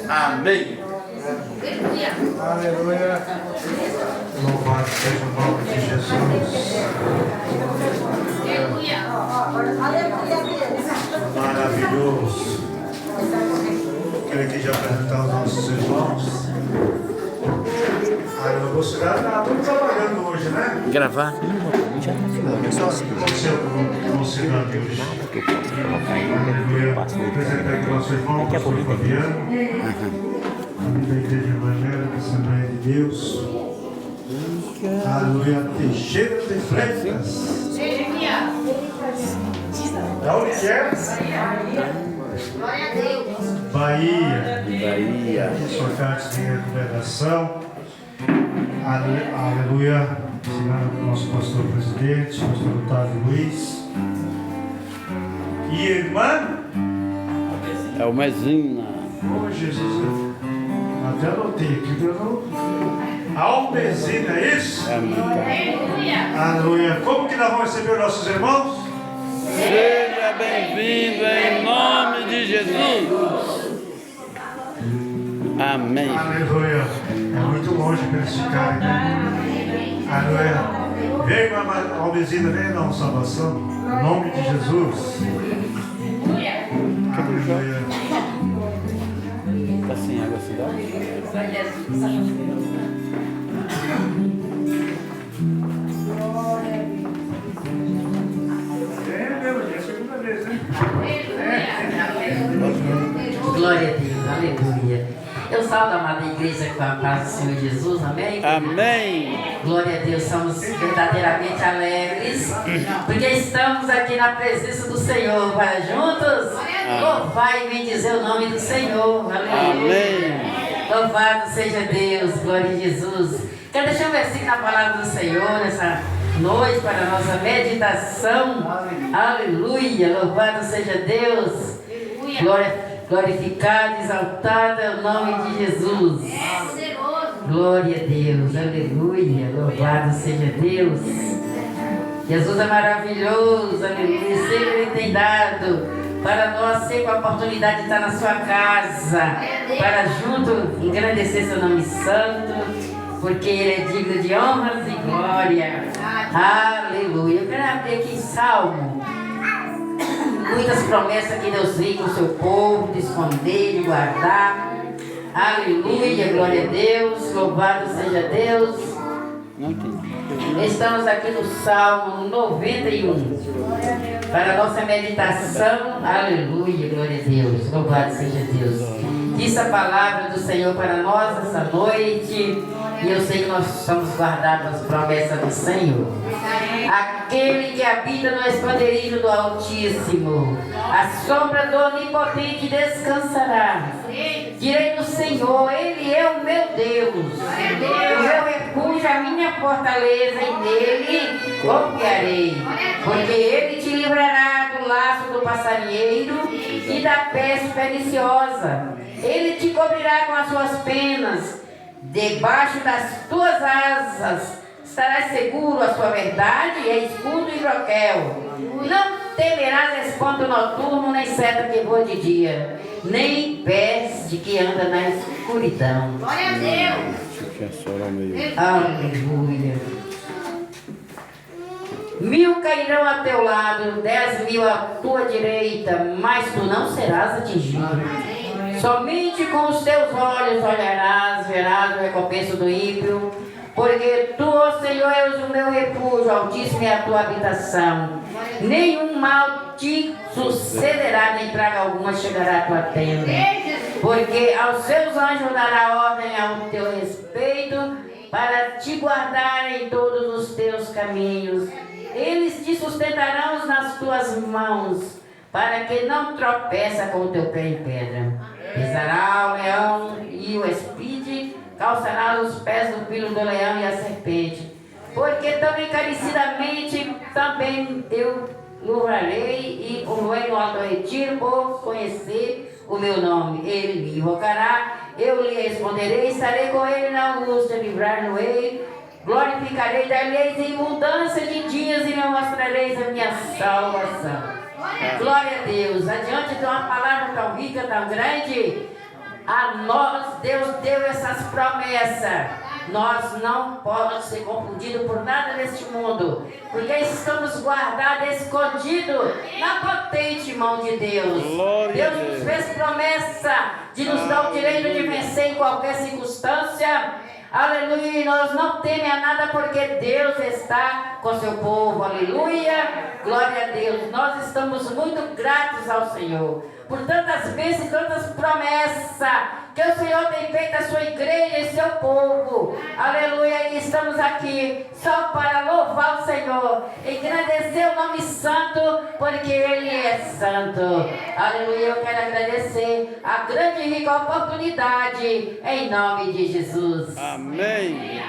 Amém. Aleluia. Louvado seja o nome de Jesus. Maravilhoso. Quero aqui já apresentar os nossos irmãos. Eu vou chegar, estamos trabalhando hoje, né? Gravar? Já está filmando. Só se você não se dá Deus. Nada que eu possa colocar aí. Eu passo Vou apresentar aqui o nosso irmão, pastor Fabiano. Da Igreja Evangélica, Assembleia de Deus. Aleluia, Teixeira de Freitas. Da onde que é? Glória a Deus. Bahia. Sua carta de recomendação. Aleluia. Ensinando o nosso pastor presidente, pastor Otávio Luiz. E irmã? É o Mezinha. Oh, Jesus. Até anotei aqui. Almezina, é isso? Aleluia. Como que nós vamos receber os nossos irmãos? Seja bem-vindo em nome de Jesus. Amém. Aleluia. É muito longe para eles ficarem, né? Aleluia. Vem, Almezina, vem dar uma salvação. Em nome de Jesus. Aleluia. Está sem água cidade? Glória a Deus, aleluia. Eu salvo a amada igreja com a paz do Senhor Jesus, amém? Amém. Glória a Deus, somos verdadeiramente alegres, porque estamos aqui na presença do Senhor. Para juntos, louvar e bendizer o nome do Senhor, aleluia. Amém. Louvado seja Deus, glória a Jesus. Quero deixar um versículo na palavra do Senhor nessa noite para a nossa meditação. Aleluia, louvado seja Deus. Glorificado, exaltado é o nome de Jesus. Glória a Deus, aleluia, louvado seja Deus. Jesus é maravilhoso, aleluia. Sempre Ele tem dado para nós sempre a oportunidade de estar na sua casa, para junto engrandecer seu nome santo, porque Ele é digno de honras e glória. Aleluia. Eu quero abrir aqui Salmo. Muitas promessas que Deus tem com o seu povo, de esconder, de guardar. Aleluia, glória a Deus, louvado seja Deus. Não entendi. Estamos aqui no Salmo 91. Para a nossa meditação, aleluia, glória a Deus, louvado seja Deus. Diz a palavra do Senhor para nós essa noite. E eu sei que nós somos guardados as promessas do Senhor. Aquele que habita no esconderijo do Altíssimo, a sombra do Onipotente descansará. Direi do Senhor, Ele é o meu Deus, o meu refúgio, a minha fortaleza, e nele confiarei. Porque Ele te livrará do laço do passarinheiro e da peste perniciosa. Ele te cobrirá com as suas penas. Debaixo das tuas asas estarás seguro, a sua verdade é escudo e broquel. Não temerás espanto noturno, nem seta que voa de dia, nem peste que anda na escuridão. Glória a Deus. Aleluia. 1000 cairão a teu lado, 10.000 à tua direita, mas tu não serás atingido. Somente com os teus olhos olharás, verás o recompenso do ímpio, porque tu, ó Senhor, és o meu refúgio, Altíssimo é a tua habitação. Nenhum mal te sucederá, nem praga alguma chegará à tua tenda. Porque aos seus anjos dará ordem ao teu respeito, para te guardar em todos os teus caminhos. Eles te sustentarão nas tuas mãos, para que não tropeça com o teu pé em pedra. Pisará o leão e o espide, calçará os pés do filho do leão e a serpente. Porque tão encarecidamente também eu livrarei e o rei no alto retiro por conhecer o meu nome. Ele me invocará, eu lhe responderei, estarei com ele na angústia, livrar-no-ei, glorificarei, dar-lhes em abundância de dias e me mostrareis a minha salvação. Glória a Deus. Adiante de uma palavra tão rica, tão grande, A nós, Deus deu essas promessas. Nós não podemos ser confundidos por nada neste mundo, porque estamos guardados, escondidos na potente mão de Deus. Deus nos fez promessa de nos dar o direito de vencer em qualquer circunstância. Aleluia, e nós não tememos a nada porque Deus está com seu povo. Aleluia, glória a Deus. Nós estamos muito gratos ao Senhor por tantas bênçãos e tantas promessas que o Senhor tem feito à sua igreja e seu povo. Aleluia, e estamos aqui só para louvar o Senhor, engrandecer o nome santo, porque Ele é santo. Aleluia, eu quero agradecer a grande e rica oportunidade em nome de Jesus. Amém.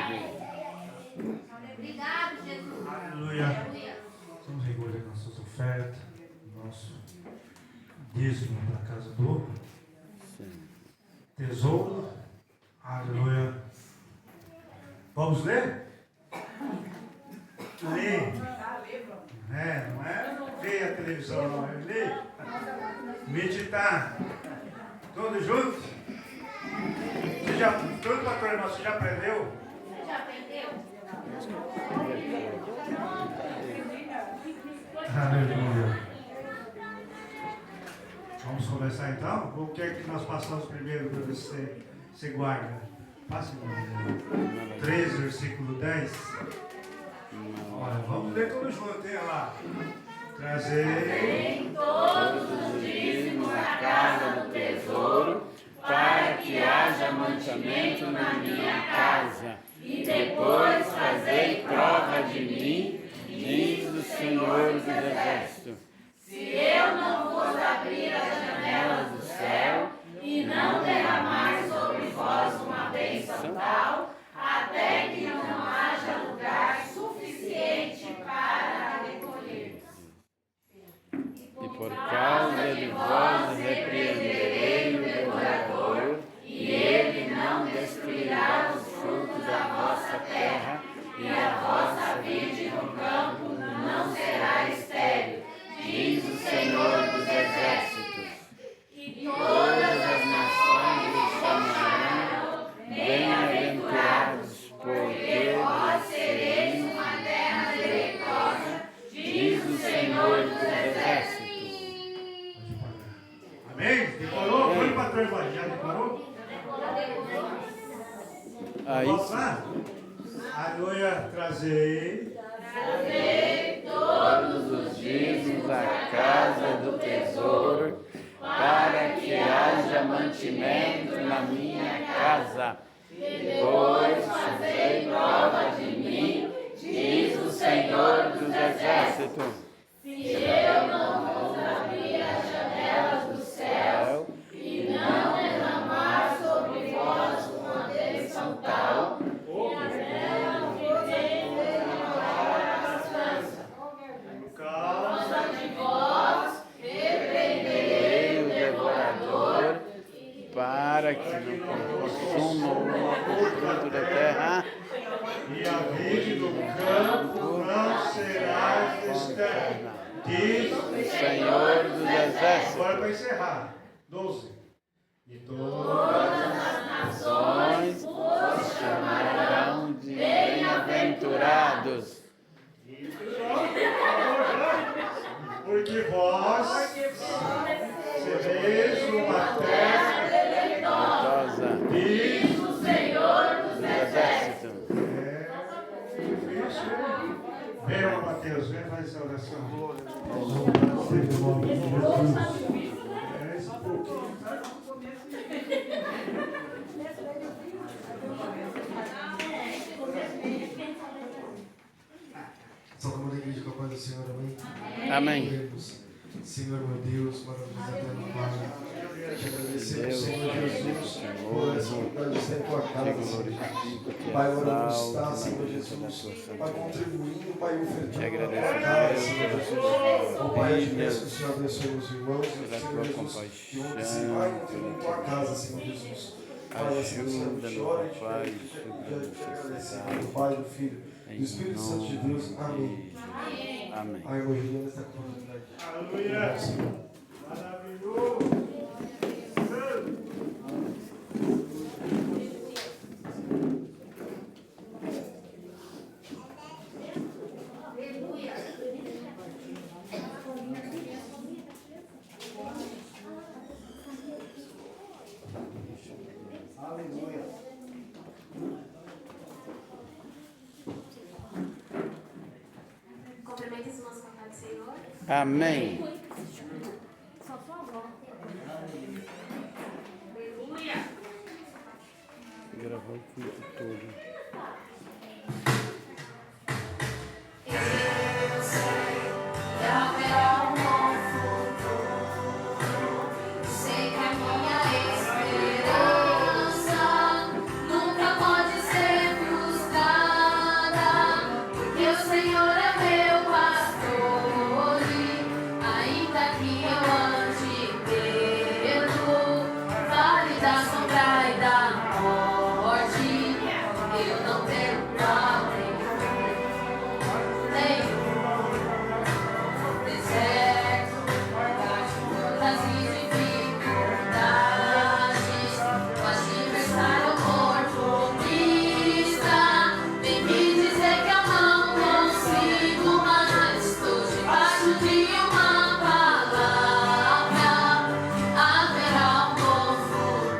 Obrigado, Jesus. Aleluia. Vamos recolher nossas ofertas, nosso dízimo para a casa do tesouro. Aleluia. Vamos ler? Ler. Não é ver a televisão, não. É ler. Meditar. Todos juntos? Você já, todo pastor irmão, você já aprendeu? Você já aprendeu? Aleluia. Vamos começar então? O que é que nós passamos primeiro para você guarda? Passa 13, versículo 10. Olha, vamos ler tudo junto, hein? Olha lá. Trazer Todos os dízimos à casa do tesouro, para que haja mantimento na minha casa. E depois fazei prova de mim, diz o Senhor dos Exércitos. Se eu não vos abrir as janelas do céu e não derramar sobre vós uma bênção tal, até que não haja lugar suficiente para recolher. E por causa de vós repreenderei o devorador, e ele não destruirá os frutos da vossa terra, e a vossa vide no campo não será estéril, diz o Senhor dos Exércitos. E todas as nações lhe chamarão bem-aventurados, porque vós sereis uma terra deleitosa, diz o Senhor dos Exércitos. Amém? Decorou? Foi para trás, já decorou? Aí Vamos lá? Aleluia, trazei todos os dízimos à casa do tesouro, para que haja mantimento na minha casa. Depois fazei prova de mim, diz o Senhor dos Exércitos. Se eu não vos abrir as janelas do céu e não derramar sobre vós uma bênção tal, para que não consuma o fruto da terra, e a vide do campo não será estéril, diz o Senhor dos Exércitos. Agora para encerrar, 12. E Todas as nações vos chamarão de bem-aventurados, porque vós sereis uma terra deleitosa, diz o Senhor dos Exércitos. Vem, ó Mateus, vem fazer essa oração. Louvado seja o nome de Jesus. Esse pouquinho, tá? Salve a igreja com a paz do Senhor, amém? Amém. Oremos. Senhor, meu Deus, maravilhoso eterno Pai, te agradecemos, Senhor Jesus, por essa oportunidade de estar em tua casa, Senhor. Pai, oramos estar, Senhor Jesus, Pai, contribuindo, Pai, ofertando na tua casa, Senhor Jesus. Oh, Pai, eu te peço que o Senhor abençoe os irmãos, Senhor Jesus, que onde se vai contribuir em tua casa, Senhor Jesus. Pai, assim que o Senhor chora e te agradecemos do Pai, do Filho, do Espírito Santo de Deus. Amém. Amém. A irmã Juliana está com a oportunidade. Aleluia. Maravilhoso. Aleluia. Cumprimento os irmãos com a paz do Senhor. Amém. Só sua avó. Gravou o culto todo. Eu sei que haverá um bom futuro. Sei que a minha esperança nunca pode ser frustrada, porque o Senhor é meu pastor, e ainda que eu ande pelo vale da sombra e da morte, eu não tenho mal nenhum. Deserto, lutas e dificuldades, mas adversário oportunista vem me dizer que eu não consigo, mas estou debaixo de uma palavra. Haverá um bom futuro.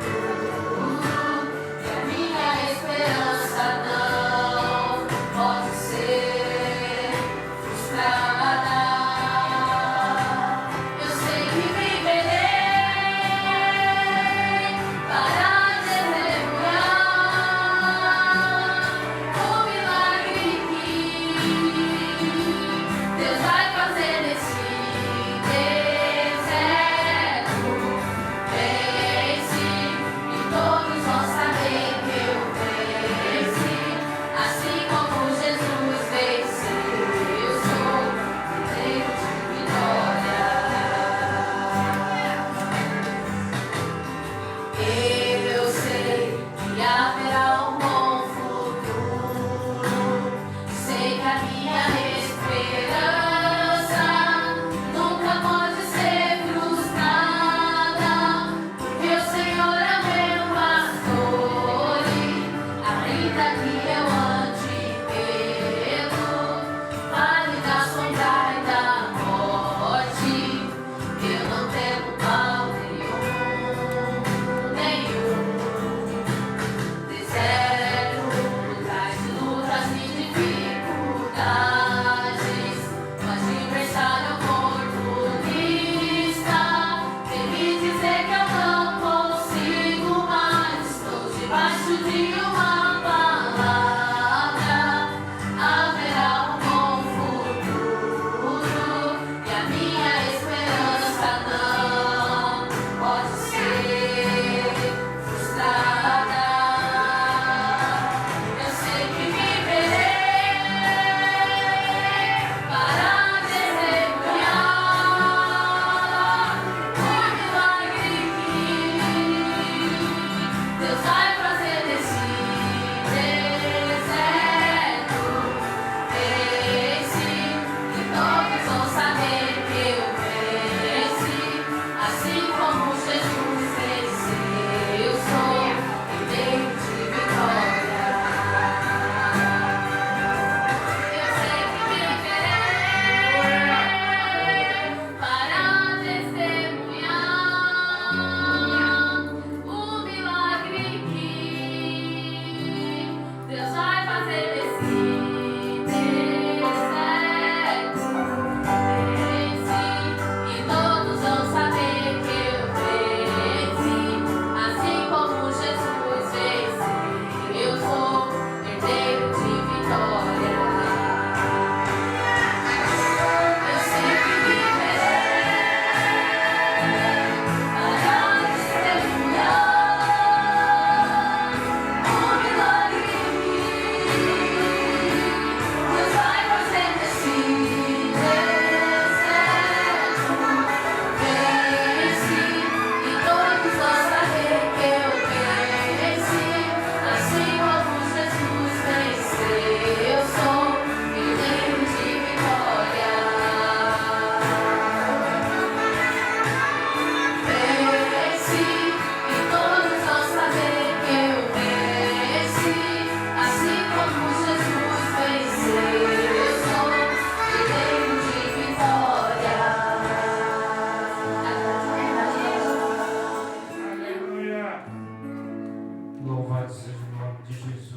Louvado seja o nome de Jesus.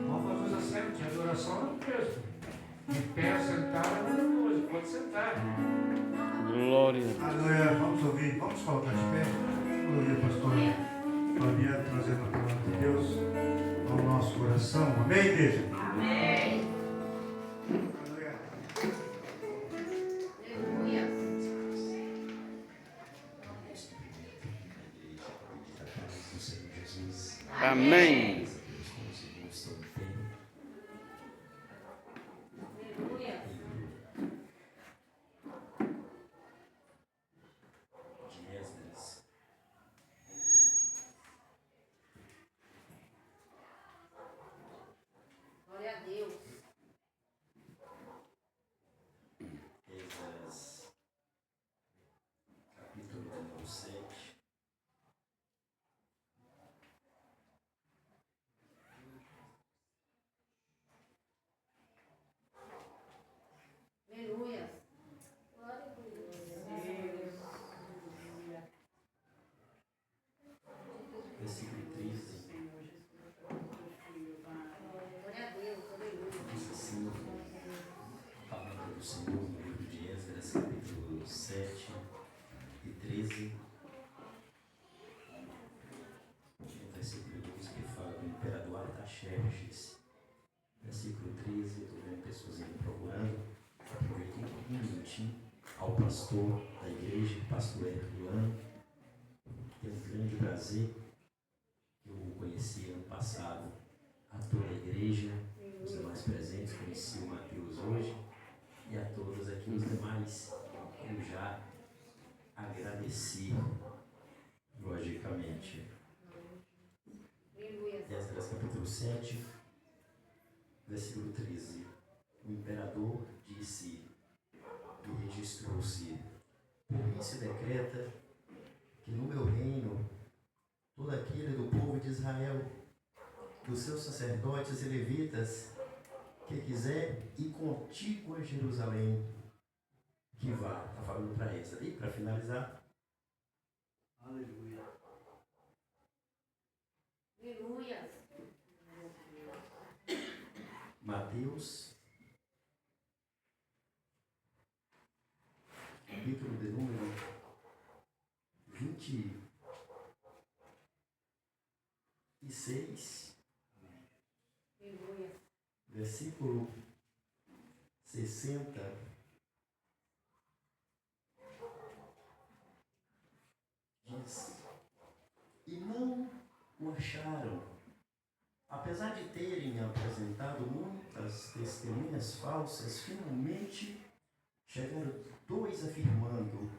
Vamos fazer coisa certa, adoração é o mesmo. De pé, sentado, é uma coisa, pode sentar. Glória. Aleluia, vamos ouvir, vamos colocar de pé. Vamos ouvir, pastor Fabiano trazendo a palavra de Deus ao nosso coração. Amém, igreja? Amém. Aleluia. Aleluia. Amém. Aleluia. Glória a Deus. Esdras, capítulo número 7. Aleluia. Versículo 13. Glória a Deus. Aleluia. Diz assim, a palavra do Senhor no livro de Esdras, capítulo 7 e 13. O versículo 12 que fala do imperador Artaxerxes. Versículo 13, estou vendo pessoas indo procurando. Aproveitei um minutinho ao pastor da igreja, pastor Herculano. Tenho um grande prazer. Eu o conheci ano passado, a toda a igreja, os demais presentes, conheci o Mateus hoje, e a todos aqui os demais, eu já agradeci, logicamente. Aleluia. Esdras capítulo 7, versículo 13. O imperador disse, e registrou-se, por mim se decreta que no meu reino todo aquele do povo de Israel, dos seus sacerdotes e levitas, que quiser ir contigo a Jerusalém, que vá. Está falando para essa. E para finalizar, aleluia. Aleluia. Mateus, capítulo de número 26, Aleluia. versículo 60. Diz, e não o acharam, apesar de terem apresentado muitas testemunhas falsas, finalmente chegaram dois afirmando,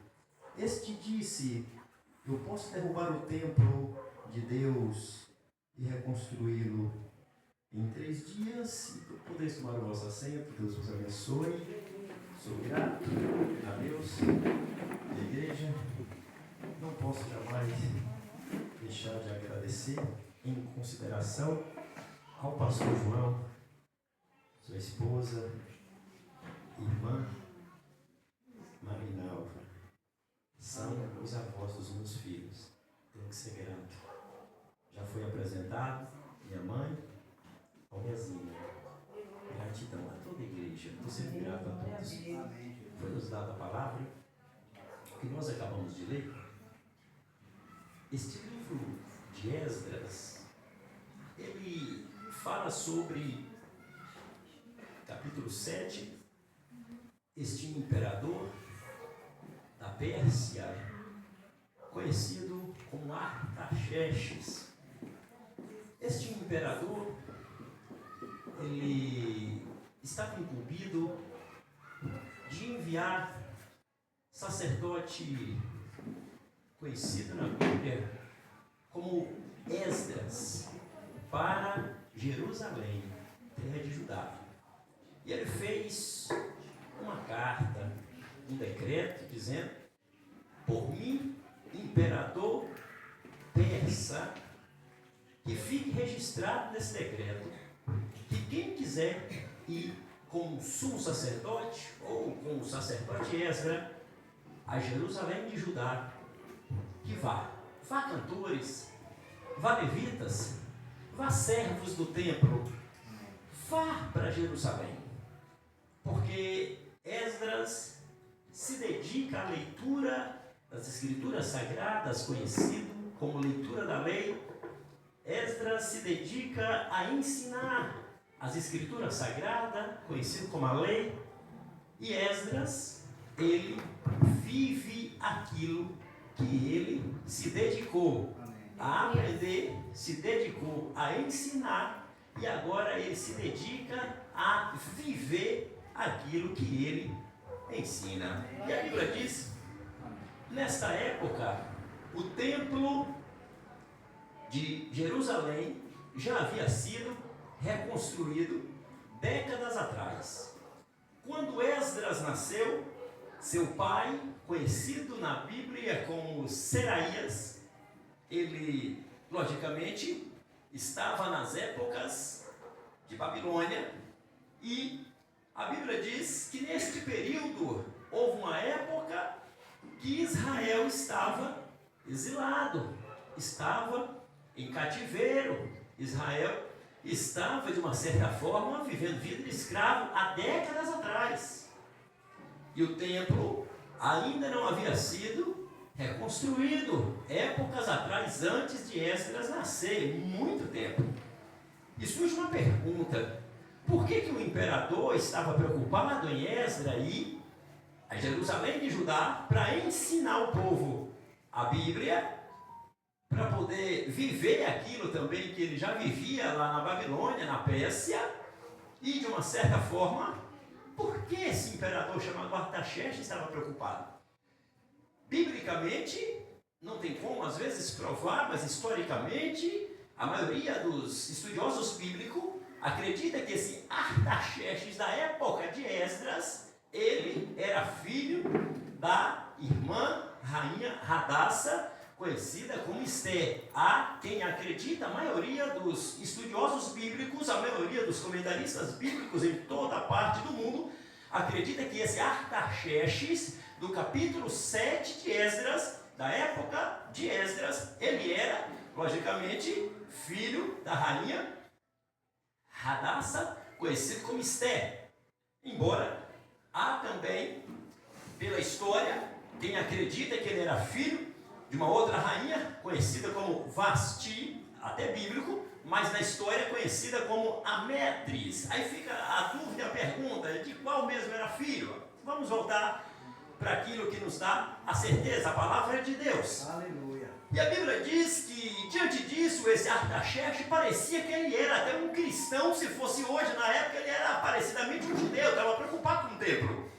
este disse, eu posso derrubar o templo de Deus e reconstruí-lo em 3 dias, e podeis tomar o vosso assento. Deus vos abençoe. Sou grato a Deus, a igreja. Não posso jamais deixar de agradecer em consideração ao pastor João, sua esposa, irmã Marinalva. São os avós dos meus filhos. Tenho que ser grato. Já foi apresentado minha mãe, Almezinha. Gratidão a toda a igreja. Estou sempre grato a todos. Foi nos dada a palavra que nós acabamos de ler. Este livro de Esdras, ele fala sobre, capítulo 7, este imperador da Pérsia, conhecido como Artaxerxes. Este imperador, ele estava incumbido de enviar sacerdote conhecido na Bíblia como Esdras para Jerusalém, terra de Judá. E ele fez uma carta, um decreto dizendo, por mim, imperador persa, que fique registrado nesse decreto, que quem quiser ir com o sumo sacerdote ou com o sacerdote Esdras a Jerusalém de Judá, que vá cantores, vá levitas, Vá, servos do templo, vá para Jerusalém, porque Esdras se dedica à leitura das Escrituras Sagradas, conhecido como leitura da lei. Esdras se dedica a ensinar as Escrituras Sagradas, conhecido como a lei. E Esdras, ele vive aquilo que ele se dedicou a aprender, se dedicou a ensinar, e agora ele se dedica a viver aquilo que ele ensina. E a Bíblia diz, nesta época, o templo de Jerusalém já havia sido reconstruído décadas atrás. Quando Esdras nasceu, seu pai, conhecido na Bíblia como Seraías, ele, logicamente, estava nas épocas de Babilônia, e a Bíblia diz que neste período houve uma época que Israel estava exilado, estava em cativeiro. Israel estava, de uma certa forma, vivendo vida de escravo há décadas atrás. E o templo ainda não havia sido reconstruído, épocas atrás, antes de Esdras nascer, muito tempo. E surge uma pergunta: por que o imperador estava preocupado em Esdras ir a Jerusalém de Judá para ensinar o povo a Bíblia, para poder viver aquilo também que ele já vivia lá na Babilônia, na Pérsia? E, de uma certa forma, por que esse imperador chamado Artaxerxes estava preocupado? Biblicamente, não tem como às vezes provar, mas historicamente, a maioria dos estudiosos bíblicos acredita que esse Artaxerxes da época de Esdras, ele era filho da irmã rainha Hadassa, conhecida como Esther. Há quem acredita, a maioria dos estudiosos bíblicos, a maioria dos comentaristas bíblicos em toda a parte do mundo, acredita que esse Artaxerxes, do capítulo 7 de Esdras, da época de Esdras, ele era, logicamente, filho da rainha Hadassa, conhecido como Esther. Embora há também, pela história, quem acredita que ele era filho de uma outra rainha, conhecida como Vasti, até bíblico, mas na história conhecida como Amétris. Aí fica a dúvida, a pergunta, de qual mesmo era filho? Vamos voltar para aquilo que nos dá a certeza, a palavra de Deus. Aleluia. E a Bíblia diz que, diante disso, esse Artaxerxes parecia que ele era até um cristão. Se fosse hoje, na época, ele era parecidamente um judeu, estava preocupado com o templo.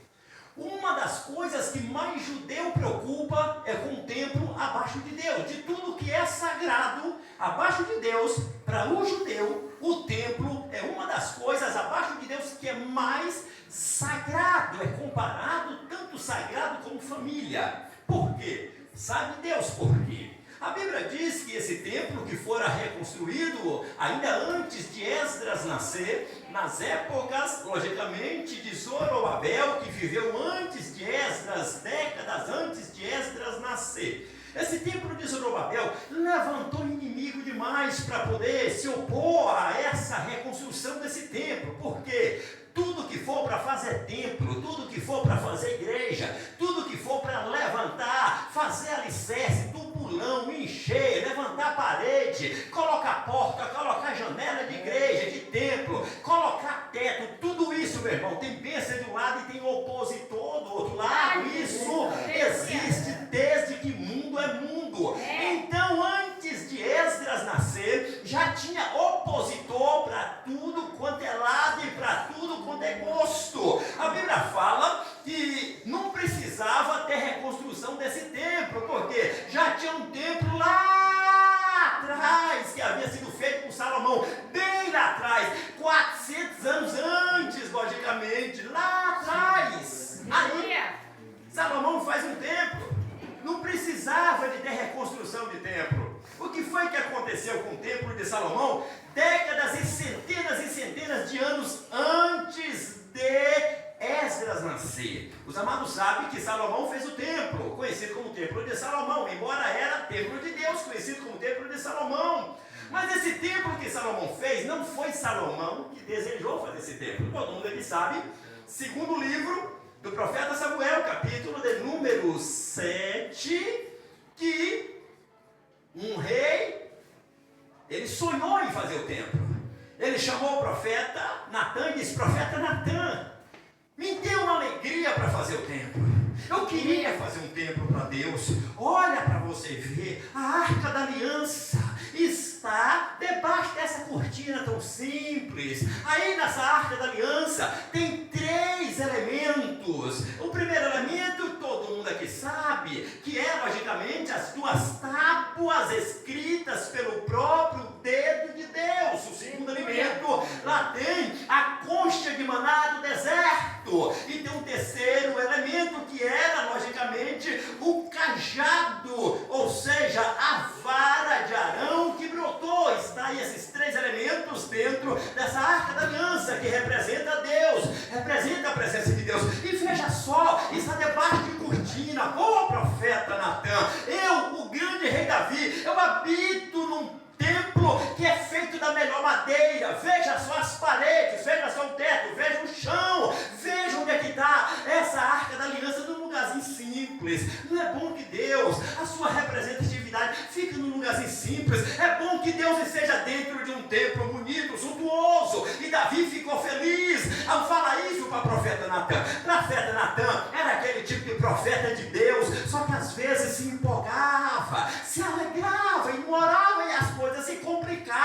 Uma das coisas que mais judeu preocupa é com o templo abaixo de Deus. De tudo que é sagrado abaixo de Deus, para o judeu, o templo é uma das coisas abaixo de Deus que é mais sagrado. É comparado tanto sagrado como família. Por quê? Sabe Deus por quê? A Bíblia diz que esse templo que fora reconstruído ainda antes de Esdras nascer, nas épocas, logicamente, de Zorobabel, que viveu antes de Esdras, décadas antes de Esdras nascer. Esse templo de Zorobabel levantou inimigo demais para poder se opor a essa reconstrução desse templo. Por quê? Tudo que for para fazer templo, tudo que for para fazer igreja, tudo que for para levantar, fazer alicerce, tubulão, encher, levantar parede, colocar porta, colocar janela de igreja, de templo, colocar teto, tudo isso, meu irmão, tem bênção de um lado e tem opositor do outro lado. Isso existe desde que mundo é mundo. Então, antes de Esdras nascer, já tinha opositor para tudo quanto é lado e para tudo quanto é gosto. A Bíblia fala que não precisava ter reconstrução desse templo, porque já tinha um templo lá atrás, que havia sido feito por Salomão, bem lá atrás, 400 anos antes, logicamente, lá atrás. Aí, Salomão faz um templo, não precisava de ter reconstrução de templo. O que foi que aconteceu com o templo de Salomão? Décadas e centenas de anos antes de Esdras nascer. Os amados sabem que Salomão fez o templo, conhecido como Templo de Salomão, embora era templo de Deus, conhecido como Templo de Salomão. Mas esse templo que que Salomão fez, não foi Salomão que desejou fazer esse templo. Todo mundo aqui sabe, segundo livro do profeta Samuel, capítulo de número 7, que um rei, ele sonhou em fazer o templo. Ele chamou o profeta Natã e disse: profeta Natã, me dê uma alegria para fazer o templo. Eu queria fazer um templo para Deus. Olha para você ver, a Arca da Aliança está debaixo dessa cortina tão simples. Aí nessa Arca da Aliança tem 3 elementos. O primeiro elemento, todo mundo aqui sabe, que é logicamente as 2 tábuas escritas pelo próprio dedo de Deus. O segundo elemento, lá tem a concha de maná do deserto. E tem um terceiro elemento, que era logicamente o cajado, ou seja, a vara de Arão que brotou. Está aí esses 3 elementos dentro dessa Arca da Aliança, que representa Deus, representa a presença de Deus. E veja só, está debaixo de cortina. Ô profeta Natã, eu, o grande rei Davi, eu habito num templo que é feito da melhor madeira. Veja só as paredes, veja só o teto, veja o chão, veja onde é que está essa Arca da Aliança, num lugarzinho simples. Não é bom que Deus, a sua representatividade, fique num lugarzinho simples? É bom que Deus esteja dentro de um templo bonito, suntuoso. E Davi ficou feliz ao falar isso para o profeta Natã. Profeta Natã era aquele tipo de profeta de Deus, só que às vezes se empolgava, se alegrava e morava, e as coisas se complicavam.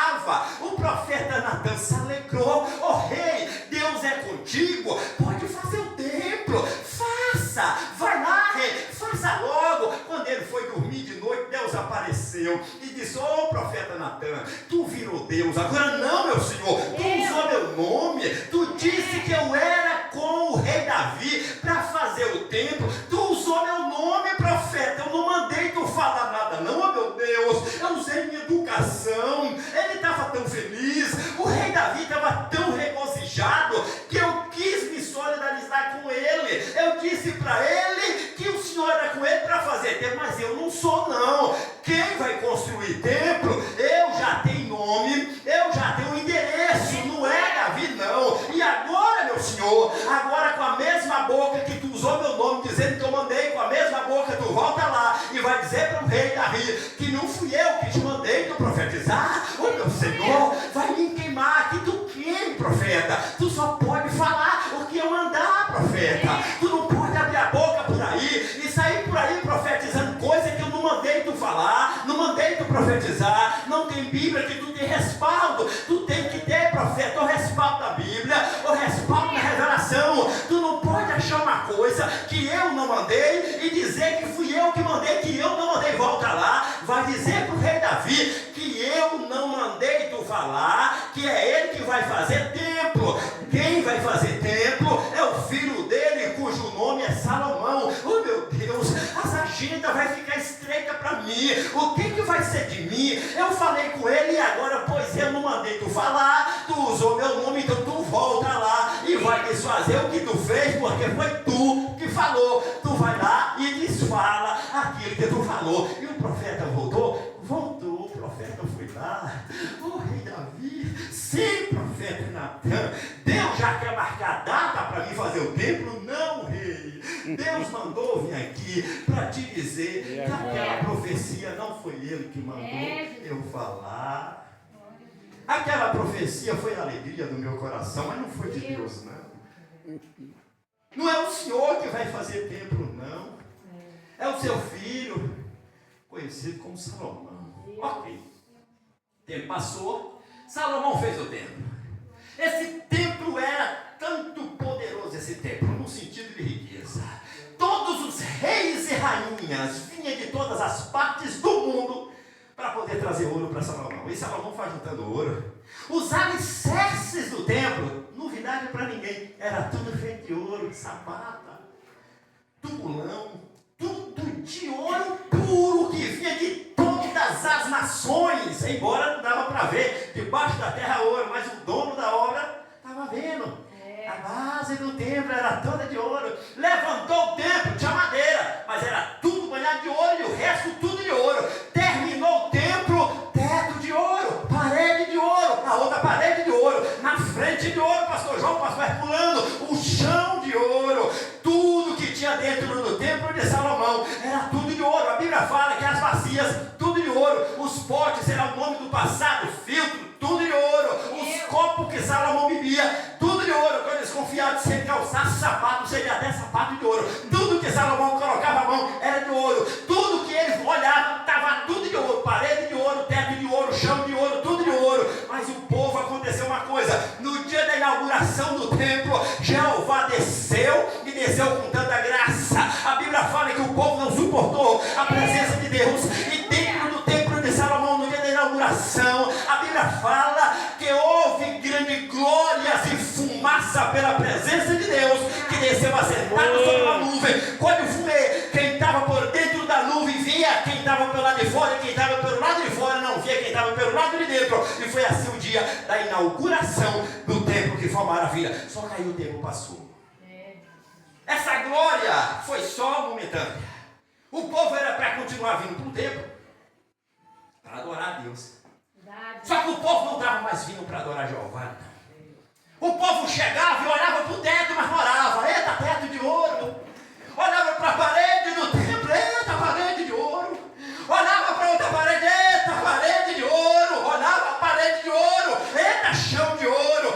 O profeta Natã se alegrou. Oh rei, Deus é contigo, pode fazer o templo, faça, vai lá rei, faça logo. Quando ele foi dormir de noite, Deus apareceu e disse: ô profeta Natã, tu virou Deus, agora não, meu senhor, tu usou meu nome, tu disse que eu era com o rei Davi para fazer o templo, tu usou meu nome, profeta, eu não mandei tu falar nada não, oh meu Deus, eu usei minha educação. Ele estava tão feliz, o rei Davi estava tão regozijado, que eu quis me solidarizar com ele. Eu disse para ele que o senhor era com ele para fazer templo, mas eu não sou não. Quem vai construir templo, eu já tenho nome, eu já tenho endereço, não é Davi não. E agora, meu senhor, agora com a mesma boca que tu usou meu nome, dizendo que eu mandei, com a mesma boca tu volta lá e vai dizer para o rei Davi que não fui eu que te mandei tu profetizar. Ô meu senhor, vai me queimar, que tu queime, profeta. Tu só pode falar o que eu mandar, profeta. Tu não pode abrir a boca por aí e sair por aí profetizando coisa que eu não mandei tu falar, não mandei tu profetizar. Não tem Bíblia que tu tem respaldo. Tu tem que ter, profeta, o respaldo da Bíblia, o respaldo da revelação. Tu não pode achar uma coisa que eu não mandei e dizer que fui eu que mandei, que eu não mandei. Volta lá, vai dizer para o rei Davi que eu não mandei tu falar, que é ele que vai fazer templo. Quem vai fazer templo é o filho dele, cujo nome é Salomão. Oh meu Deus, as agendas vai ficar estreita para mim. O que vai ser de mim? Eu falei com ele e agora, pois eu não mandei tu falar, tu usou meu nome, então tu volta lá e vai desfazer o que tu fez, porque foi tu que falou. Tu vai lá e desfala aquilo que tu falou. E o profeta voltou? Voltou, o profeta foi lá. O rei Davi, sim, profeta Natã, Deus já quer marcar data para mim fazer o templo? Não, rei. Deus mandou vir aqui para te dizer que aquela profecia não foi ele que mandou eu falar. Aquela profecia foi a alegria do meu coração, mas não foi de Deus, não. Não é o senhor que vai fazer templo, não. É o seu filho, conhecido como Salomão. Ok. Tempo passou, Salomão fez o templo. Esse templo era tanto poderoso, esse templo, no sentido de riqueza. Todos os reis e rainhas vinham de todas as partes do mundo para poder trazer ouro para Salomão. E Salomão foi juntando ouro. Os alicerces do templo, novidade para ninguém, era tudo feito de ouro, sapata, tubulão, tudo de ouro puro que vinha de todas as nações. Embora não dava para ver debaixo da terra ouro, mas o dono da obra estava vendo. A base do templo era toda de ouro. Levantou o templo, tinha madeira, mas era tudo banhado de ouro e o resto tudo de ouro. Terminou o templo, teto de ouro, parede de ouro, Salomão bebia, tudo de ouro. Quando desconfiado de ser calçasse sapato, seria até sapato de ouro. Tudo que Salomão colocava a mão era de ouro. Tudo que ele olhava estava tudo de ouro. Parede de ouro, teto de ouro, chão de ouro, tudo de ouro. Mas o povo, aconteceu uma coisa. No dia da inauguração do templo, Jeová desceu e desceu com tanta graça. A Bíblia fala que o povo não suportou a presença de Deus. E dentro do templo de Salomão, no dia da inauguração, a Bíblia fala que houve grande glórias e fumaça pela presença de Deus, que desceu assentado sobre uma nuvem. Quando fumei, quem estava por dentro da nuvem via quem estava pelo lado de fora, e quem estava pelo lado de fora não via quem estava pelo lado de dentro. E foi assim o dia da inauguração do templo, que foi uma maravilha. Só que aí o tempo passou. Essa glória foi só momentânea. O povo era para continuar vindo para o templo para adorar a Deus. Só que o povo não estava mais vindo para adorar Jeová. O povo chegava e olhava para o teto, mas não orava. Eita, teto de ouro. Olhava para a parede do templo. Eita, parede de ouro. Olhava para outra parede. Eita, parede de ouro. Olhava a parede de ouro. Eita, chão de ouro.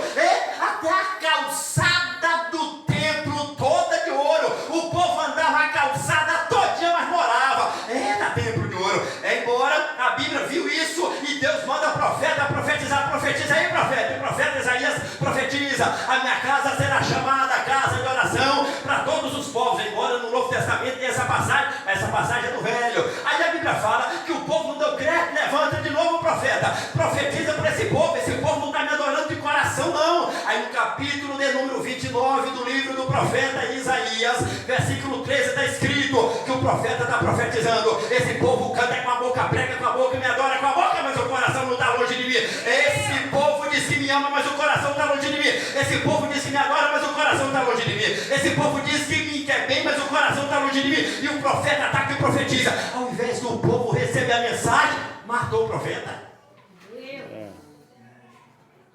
Até a calçada do templo toda de ouro. O povo andava a calçada todinha, mas não orava. Eita, templo de ouro. Embora a Bíblia viu isso e Deus manda o profeta profetizar. Profetiza aí, profeta. E o profeta Isaías profetiza: a minha casa será chamada casa de oração para todos os povos. Embora no Novo Testamento tem essa passagem é do Velho. Aí a Bíblia fala que o povo não deu crédito. Levanta de novo o profeta, profetiza para esse povo não está me adorando de coração não. Aí no capítulo de número 29 do livro do profeta Isaías, versículo 13, está escrito que o profeta está profetizando: esse povo canta com a boca, prega com a boca, me adora com a boca, mas o coração não está longe de mim. Esse povo diz que me ama, mas o coração está longe de mim. Esse povo diz que me adora, mas o coração está longe de mim. Esse povo diz que me quer bem, mas o coração está longe de mim. E o profeta ataca e profetiza. Ao invés do povo receber a mensagem, matou o profeta.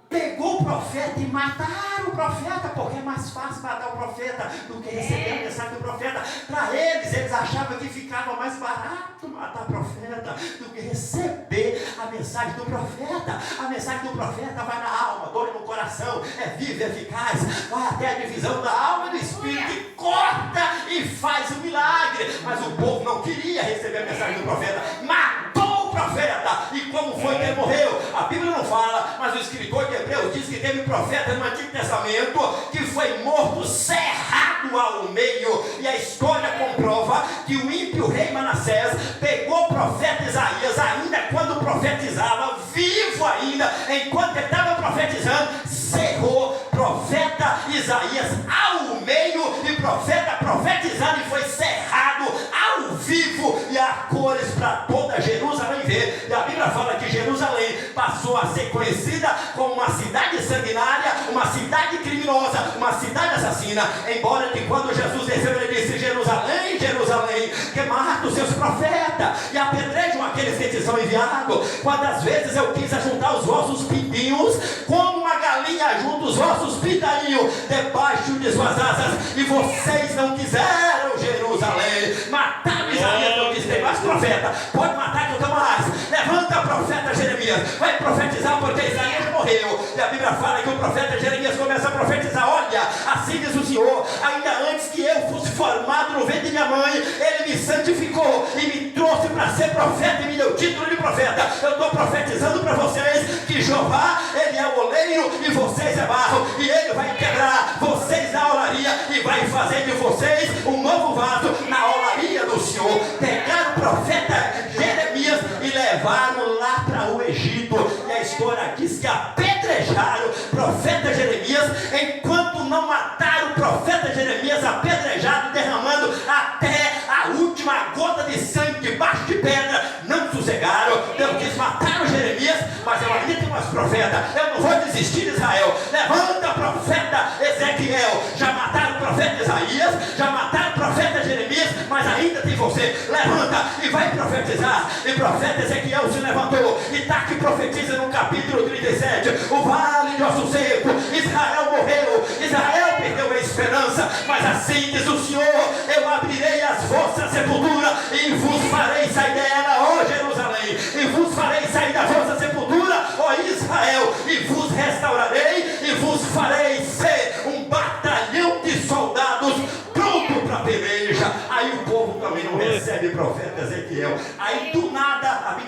Pegou o profeta e mataram o profeta, porque é mais fácil matar o profeta do que receber a mensagem do profeta. Para eles achavam que ficava mais barato matar o profeta do que receber a mensagem do profeta. A mensagem do profeta vai na alma, dói no coração, é viva, é eficaz, vai até a divisão da alma e do espírito e corta e faz um milagre. Mas o povo não queria receber a mensagem do profeta, matou o profeta. E como foi que ele morreu? A Bíblia não fala, mas o escritor de Hebreus diz que teve profeta no Antigo Testamento que foi morto, cerrado ao meio. E a história comprova que o ímpio rei Manassés pegou o profeta Isaías, ainda quando profetizava, vivo ainda, enquanto ele estava profetizando, cerrou profeta Isaías ao meio, e profeta profetizando e foi cerrado ao vivo e a cores para toda Jerusalém ver. E a Bíblia fala que Jerusalém passou a ser conhecida como uma cidade sanguinária, uma cidade criminosa, uma cidade assassina. Embora que quando Jesus desceu, ele disse: Jerusalém, Jerusalém, que mata os seus profetas e apedrejam aqueles que te são enviados. Quantas vezes eu quis ajuntar os vossos pintinhos, como uma galinha junta os vossos pintainhos debaixo de suas asas, e vocês não quiseram. Jerusalém, mataram Isaías, não disse: tem mais profeta, pode matar que eu estou mais. Levanta, profeta Jeremias, vai profetizar, porque Isaías já morreu. E a Bíblia fala que o profeta Jeremias começa a profetizar: olha, assim diz o Senhor, ainda antes que eu fosse formado no ventre de minha mãe, Ele me santificou e me trouxe para ser profeta e me deu o título de profeta. Eu estou profetizando para vocês que Jeová, Ele é o oleiro e vocês é barro, e Ele vai quebrar vocês na olaria e vai fazer de vocês um novo vaso na olaria do Senhor. Pegaram o profeta Jeremias e levaram lá para o Egito. E a história diz que apedrejaram o profeta Jeremias, enquanto não mataram o profeta Jeremias apedrejado, derramando até a última gota de sangue debaixo de pedra, não sossegaram. Deus diz: mataram Jeremias, mas eu ainda tenho mais profeta, eu não vou desistir de Israel. Levanta, profeta Ezequiel. Já mataram o profeta Isaías, já mataram o profeta Jeremias, mas ainda tem você. Levanta e vai profetizar. E o profeta Ezequiel se levantou e está que profetiza no capítulo 37: o vale de osso seco, Israel morreu, Israel perdeu a esperança, mas assim diz o Senhor: eu abrirei as vossas sepulturas e vos farei sair dela, ó Jerusalém, e vos farei sair da vossa sepultura, ó Israel, e vos restaurarei e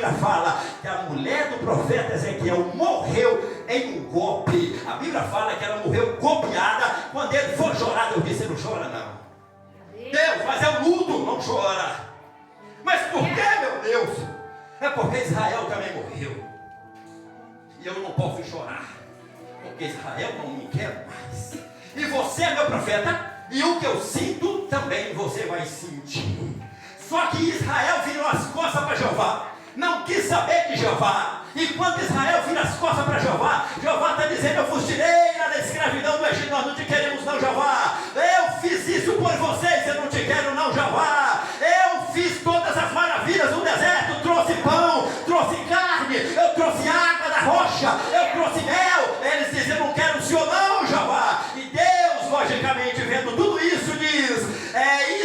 Bíblia fala que a mulher do profeta Ezequiel morreu em um golpe. A Bíblia fala que ela morreu golpeada. Quando ele for chorar, Deus disse: não chora não. Deus, mas é o luto, não chora. Mas por que, meu Deus? É porque Israel também morreu. E eu não posso chorar, porque Israel não me quer mais. E você é meu profeta, e o que eu sinto também você vai sentir. Só que Israel virou as costas para Jeová, não quis saber de Jeová. E quando Israel vira as costas para Jeová, Jeová está dizendo: eu vos tirei da escravidão do Egito, nós não te queremos não, Jeová. Eu fiz isso por vocês, eu não te quero não, Jeová. Eu fiz todas as maravilhas no deserto, trouxe pão, trouxe carne, eu trouxe água da rocha, eu trouxe mel. Eles dizem: eu não quero o Senhor não, Jeová. E Deus, logicamente, vendo tudo isso, diz: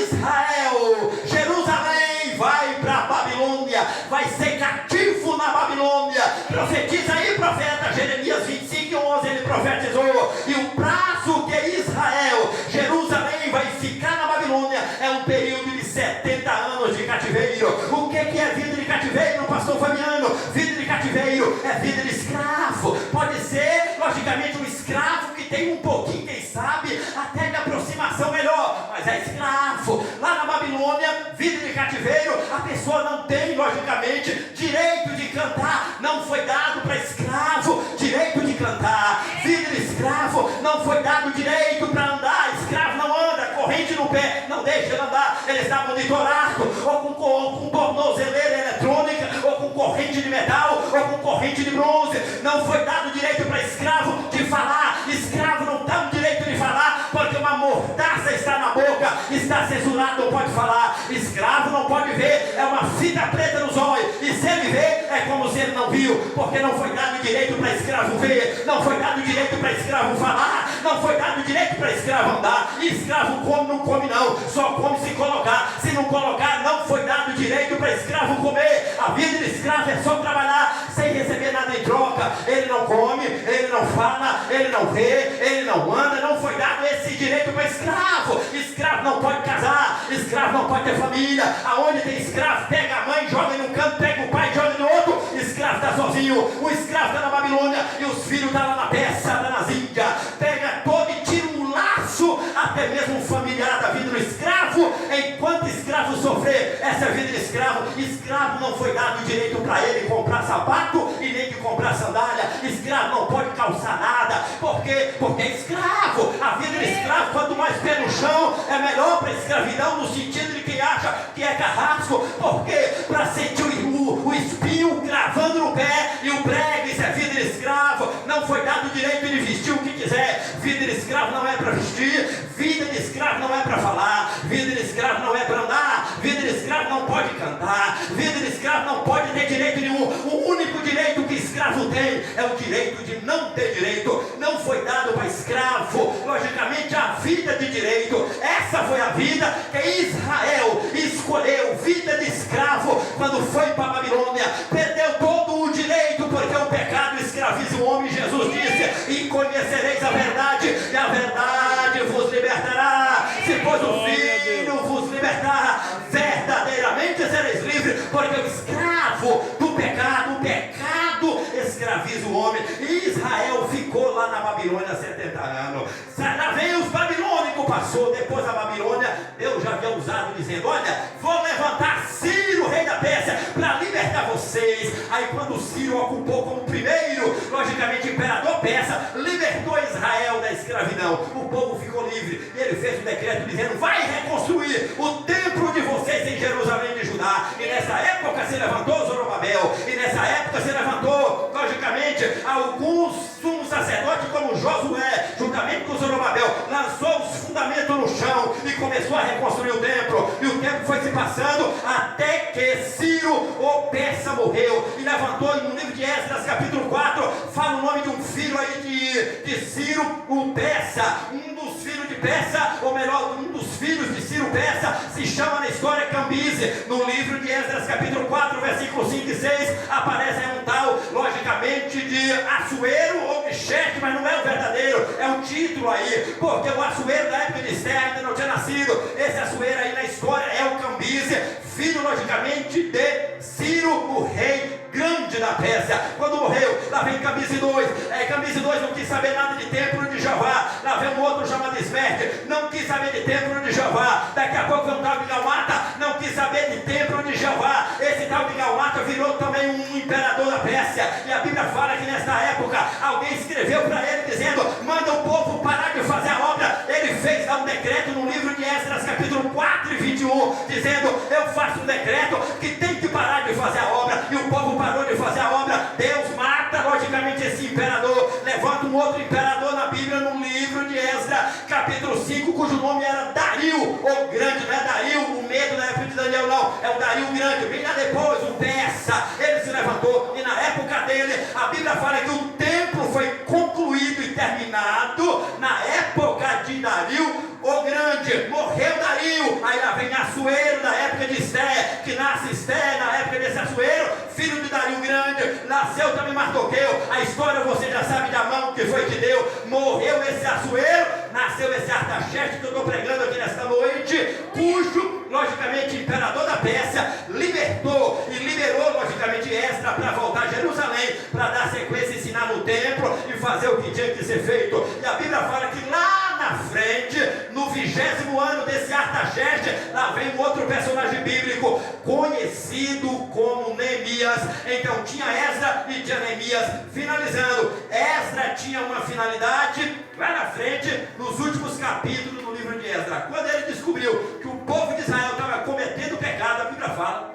Israel, Jerusalém vai para a Babilônia, vai ser cativo na Babilônia. Profetiza aí, profeta Jeremias 25:11, ele profetizou. E o prazo que Israel, Jerusalém vai ficar na Babilônia é um período de 70 anos de cativeiro. O que é vida de cativeiro, pastor Fabiano? Vida de cativeiro é vida de escravo. Pode ser, logicamente, um escravo que tem um pouquinho, quem sabe, até de aproximação melhor, mas é escravo. Lá na Babilônia, vida de cativeiro, a pessoa não tem, logicamente, direito de cantar. Não foi dado para escravo direito de cantar. Vida de escravo, não foi dado direito para andar. Escravo não anda, corrente no pé, não deixa ele andar. Ele está monitorado, ou com tornozeleira eletrônica, ou com corrente de metal, ou com corrente de bronze. Não foi dado direito para escravo de falar. Escravo não dá o direito de falar, porque uma mordaça está na boca, está censurado, não pode falar. Escravo não pode ver, é uma fita preta nos olhos, e se ele vê, é como se ele não viu, porque não foi dado direito para escravo ver, não foi dado direito para escravo falar, não foi dado direito para escravo andar. E escravo come, não come não, só come se colocar. Se não colocar, não foi dado direito para escravo comer. A vida de escravo é só trabalhar sem receber nada em troca. Ele não come, ele não fala, ele não vê, ele não anda. Não foi dado esse direito para escravo. Escravo não pode casar, escravo não pode ter família. Aonde tem escravo, pega a mãe, joga no canto, pega o pai, joga no outro. Escravo está sozinho, o escravo está na Babilônia e os filhos estão lá na Pérsia, está nas Índias. Pega todo e tira um laço, até mesmo um familiar da vida do escravo. Enquanto escravo sofrer essa vida de escravo, escravo não foi dado direito para ele comprar sapato e nem de comprar sandália. Escravo não pode calçar nada. Por quê? Porque é escravo. A vida de escravo, quanto mais pé no chão, é melhor para a escravidão, no sentido de quem acha que é carrasco. Por quê? Para sentir o espinho gravando no pé e o prego. Isso é vida de escravo. Não foi dado o direito de vestir o que quiser. Vida de escravo não é para vestir. Vida de escravo não é para falar. Vida de escravo não é para andar. Vida de escravo não pode cantar. Vida de escravo não pode ter direito nenhum. O único direito que escravo tem é o direito de não ter direito. Não foi dado para escravo, logicamente, a vida de direito. Essa foi a vida que Israel escolheu. Vida de escravo. Quando foi para a Babilônia, perdeu todo o direito, porque o pecado escraviza o homem. Jesus disse: e conhecereis a verdade, e a verdade vos libertará. Se pois o Filho vos libertar, verdadeiramente sereis livres. Porque o escravo do pecado, o pecado escraviza o homem. E Israel ficou lá na Babilônia 70 anos. Lá vem os babilônicos, passou. Depois da Babilônia, Deus já havia usado, dizendo: olha, vou levantar Ciro, rei da Pérsia, para libertar vocês. Aí quando Ciro ocupou como primeiro, logicamente, imperador persa, libertou Israel da escravidão. O povo ficou livre. E ele fez um decreto dizendo: vai reconstruir o templo de vocês em Jerusalém de Judá. E nessa época se levantou Zorobabel. E nessa época se levantou, logicamente, alguns sumos sacerdotes como Josué, juntamente com Zorobabel, lançou os fundamentos no chão e começou a reconstruir o templo. E o tempo foi se passando até que Ciro, o persa, morreu. E levantou no livro de Esdras, capítulo 4, fala o nome de um filho aí de Ciro, o persa. Um dos filhos de Persa, ou melhor, um dos filhos de Ciro persa, se chama na história Cambize. No livro de Esdras, capítulo 4, versículos 5 e 6, aparece um tal, logicamente, de Assuero ou de Xerte, mas não é o verdadeiro, é um título aí, porque o Assuero da época de Esther ainda não tinha nascido. Esse Assuero aí na história é o Cambize, filho, logicamente, de Ciro, o rei grande da Pérsia. Quando morreu, lá vem Cambises II. Cambises II não quis saber nada de templo de Jeová. Lá vem um outro chamado Esmerte, não quis saber de templo de Jeová. Daqui a pouco vem um tal de Galmata, não quis saber de templo de Jeová. Esse tal de Galmata virou também um imperador da Pérsia. E a Bíblia fala que nesta época alguém escreveu para ele dizendo: manda o povo parar de fazer a obra. Ele fez lá um decreto no livro de Esdras, capítulo 4 e 21, dizendo: eu faço um decreto que tem que parar de fazer a obra. E o povo parou de fazer a obra. Deus mata logicamente esse imperador, levanta um outro imperador na Bíblia, no livro de Esdras, capítulo 5, cujo nome era Dario o Grande. Não é Dario o medo da época de Daniel, não, é o Dario o Grande. Vem lá depois o persa, ele se levantou, e na época dele a Bíblia fala que o templo foi concluído e terminado na época de Dario o Grande. Morreu Dario, aí lá vem Assuero da época de Esté, que nasce Esté na época desse Assuero, filho de Dario o Grande. Nasceu também Mardoqueu, a história você já sabe da mão que foi que deu. Morreu esse Assuero, nasceu esse Artaxerxes que eu estou pregando aqui nesta noite, cujo, logicamente, imperador da Pérsia libertou e liberou, logicamente, Esdras para voltar a Jerusalém, para dar sequência, ensinar no templo e fazer o que tinha que ser feito. E a Bíblia fala que lá na frente, no 20º ano desse Artaxerxes, lá vem um outro personagem bíblico conhecido como Neemias. Então tinha Esdras e tinha Neemias. Finalizando, Esdras tinha uma finalidade lá na frente, nos últimos capítulos do livro de Esdras, quando ele descobriu que o povo de Israel estava cometendo pecado. A Bíblia fala,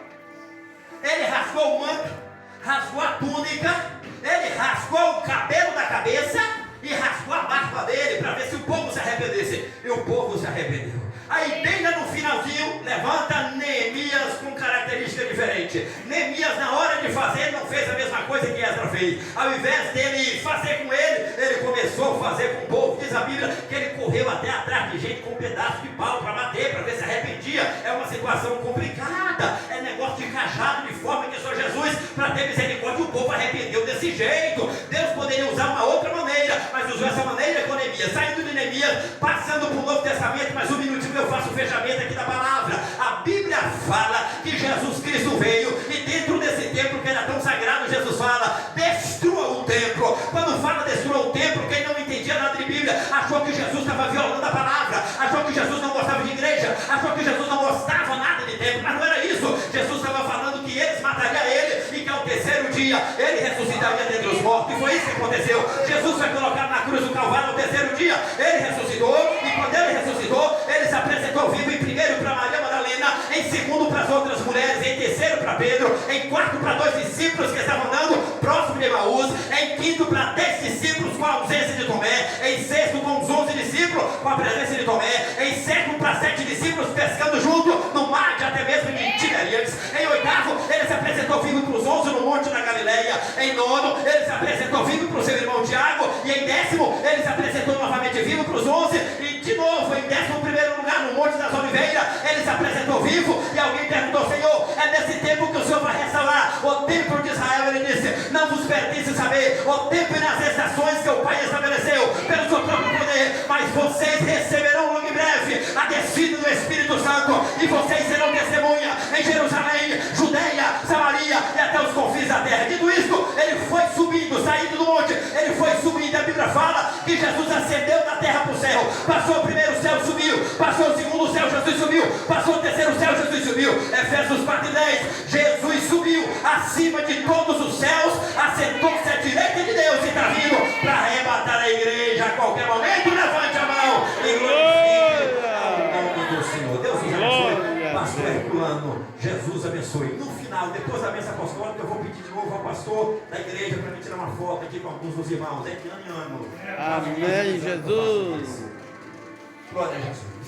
ele rasgou o manto, rasgou a túnica, ele rasgou o cabelo da cabeça e rasgou a barba dele para ver se o povo se arrependesse. E o povo se arrependeu. Aí bem lá no finalzinho, levanta Neemias com característica diferente. Neemias, na hora de fazer, não fez a mesma coisa que Esdras fez. Ao invés dele fazer com ele começou a fazer com o povo. Diz a Bíblia que ele correu até atrás de gente com um pedaço de pau para bater, para ver se arrependia. É uma situação complicada, é negócio de cajado, de forma que só Jesus, para ter misericórdia, o povo arrependeu desse jeito. Deus poderia usar uma outra maneira, mas usou essa maneira com Neemias. Saindo de Neemias, passando para o Novo Testamento, mas um minutinho eu faço o fechamento aqui da palavra. A Bíblia fala que Jesus Cristo veio e dentro desse templo que era tão sagrado, Jesus fala: destrua o templo. Quando fala destrua o templo, quem não entendia nada de Bíblia achou que Jesus estava violando a palavra, achou que Jesus não gostava de igreja, achou que Jesus não gostava nada de templo, mas não era isso. Jesus estava falando que eles matariam ele e que ao terceiro dia ele ressuscitaria dentre os mortos. E foi isso que aconteceu. Jesus foi colocado na cruz do Calvário. No terceiro dia ele ressuscitou, e quando ele ressuscitou, ele se apresentou vivo, em primeiro para Maria Madalena, em segundo para as outras mulheres, em terceiro para Pedro, em quarto para 2 discípulos que estavam andando próximo de Emaús, em quinto para 10 discípulos com a ausência de Tomé, em sexto com os 11 discípulos com a presença de Tomé, em sétimo para 7 discípulos pescando junto no mar de até mesmo de Tiberíades, em oitavo ele se apresentou vivo para os 11 no monte da Galileia, em nono ele se apresentou vivo para o seu irmão Tiago, e em décimo ele se apresentou novamente vivo para os 11, e de novo em 11º lugar no monte das Oliveiras ele se apresentou vivo. E alguém perguntou: Senhor, é nesse tempo que o Senhor vai restaurar o templo de Israel? Ele disse: não vos pertence saber o tempo e nas estações que o Pai estabeleceu pelo seu próprio poder, mas vocês receberão logo em breve a descida do Espírito Santo, e vocês serão testemunha em Jerusalém, Judeia, Samaria e até os confins da terra. Dito isto, ele foi subindo, saindo do monte, ele foi subindo. A Bíblia fala que Jesus ascendeu da terra para o céu, passou o primeiro céu, subiu, passou o segundo céu, Jesus subiu, passou o terceiro céu, Jesus subiu. Efésios 4:10, Jesus subiu acima de todos os céus, assentou-se à direita de Deus e está vindo para arrebatar a igreja a qualquer momento. Levante a mão e glorifique o nome do Senhor. Deus os abençoe. Pastor Herculano, Jesus abençoe. No final, depois da mesa apostólica, eu vou pedir de novo ao pastor da igreja para me tirar uma foto aqui com alguns dos irmãos. É de ano em ano. Amém, Jesus. Glória a Jesus.